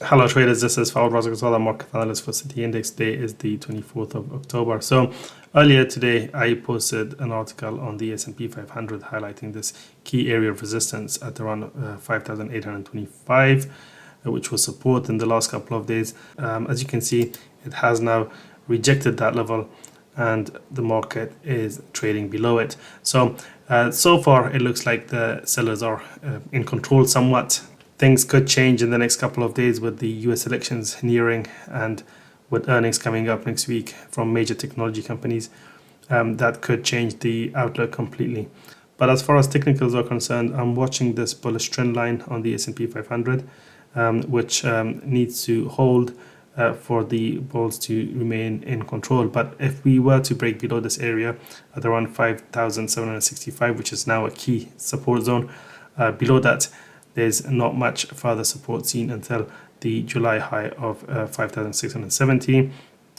Hello traders, this is Fawad Razak, market analyst for City Index. Today is the 24th of October. So earlier today, I posted an article on the S&P 500 highlighting this key area of resistance at around 5,825, which was support in the last couple of days. As you can see, it has now rejected that level and the market is trading below it. So far, it looks like the sellers are in control somewhat. Things could change in the next couple of days with the US elections nearing and with earnings coming up next week from major technology companies. That could change the outlook completely. But as far as technicals are concerned, I'm watching this bullish trend line on the S&P 500, which needs to hold for the bulls to remain in control. But if we were to break below this area at around 5,765, which is now a key support zone, below that, there's not much further support seen until the July high of 5,670.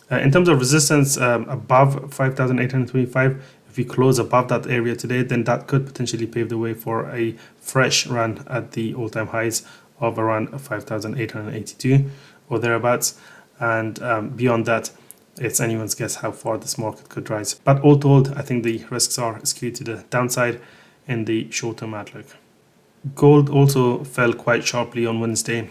In terms of resistance above 5,825, if we close above that area today, then that could potentially pave the way for a fresh run at the all-time highs of around 5,882 or thereabouts. And beyond that, it's anyone's guess how far this market could rise. But all told, I think the risks are skewed to the downside in the short-term outlook. Gold also fell quite sharply on Wednesday,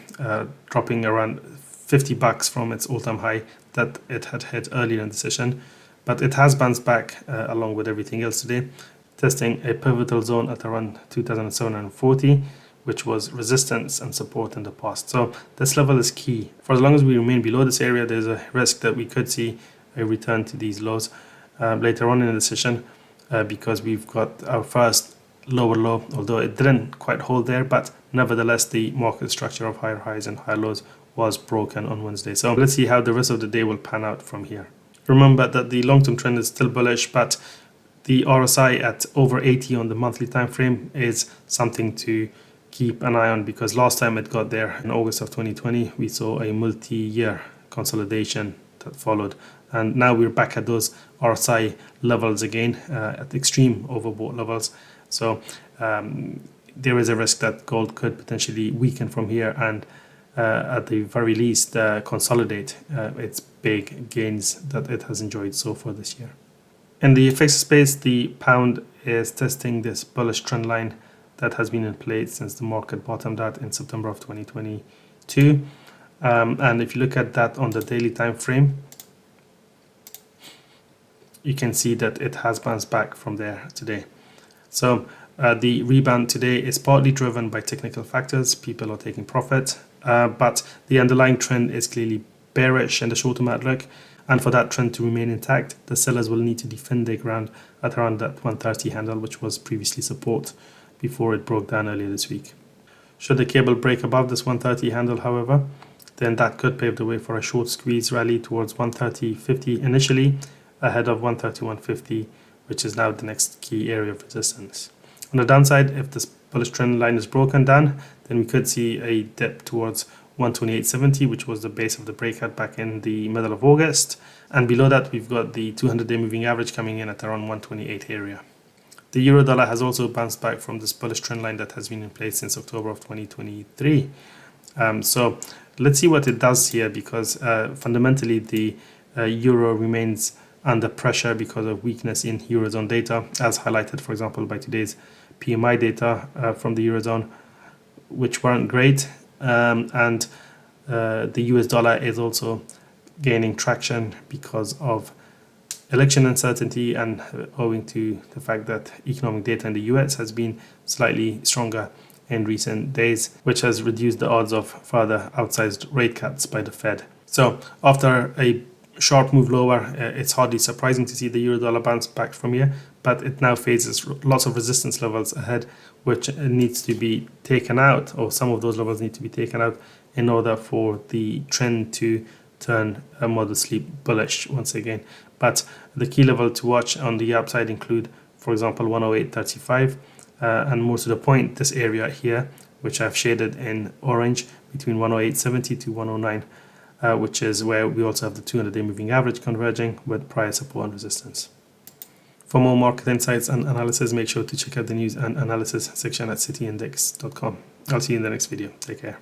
dropping around $50 from its all-time high that it had hit earlier in the session. But it has bounced back along with everything else today, testing a pivotal zone at around 2,740, which was resistance and support in the past. So this level is key. For as long as we remain below this area, there's a risk that we could see a return to these lows later on in the session because we've got our first lower low, although it didn't quite hold there, but nevertheless the market structure of higher highs and higher lows was broken on Wednesday. So let's see how the rest of the day will pan out from here. Remember that the long-term trend is still bullish, but the RSI at over 80 on the monthly time frame is something to keep an eye on, because last time it got there in August of 2020, we saw a multi-year consolidation that followed, and now we're back at those RSI levels again at extreme overbought levels. So there is a risk that gold could potentially weaken from here and at the very least consolidate its big gains that it has enjoyed so far this year. In the FX space, the pound is testing this bullish trend line that has been in place since the market bottomed out in September of 2022. And if you look at that on the daily time frame, you can see that it has bounced back from there today. So the rebound today is partly driven by technical factors. People are taking profit, but the underlying trend is clearly bearish in the short-term outlook. And for that trend to remain intact, the sellers will need to defend their ground at around that 130 handle, which was previously support before it broke down earlier this week. Should the cable break above this 130 handle, however, then that could pave the way for a short squeeze rally towards 130.50 initially, ahead of 131.50, which is now the next key area of resistance. On the downside, if this bullish trend line is broken down, then we could see a dip towards 128.70, which was the base of the breakout back in the middle of August. And below that, we've got the 200-day moving average coming in at around 128 area. The euro dollar has also bounced back from this bullish trend line that has been in place since October of 2023. So let's see what it does here, because fundamentally the euro remains under pressure because of weakness in Eurozone data, as highlighted, for example, by today's PMI data from the Eurozone, which weren't great. And the US dollar is also gaining traction because of election uncertainty and owing to the fact that economic data in the US has been slightly stronger in recent days, which has reduced the odds of further outsized rate cuts by the Fed. So after a sharp move lower, it's hardly surprising to see the euro dollar bounce back from here, but it now faces lots of resistance levels ahead, which needs to be taken out, or some of those levels need to be taken out in order for the trend to turn modestly bullish once again. But the key level to watch on the upside include, for example, 108.35, and more to the point, this area here, which I've shaded in orange, between 108.70 to 109. Which is where we also have the 200-day moving average converging with prior support and resistance. For more market insights and analysis, make sure to check out the news and analysis section at cityindex.com. I'll see you in the next video. Take care.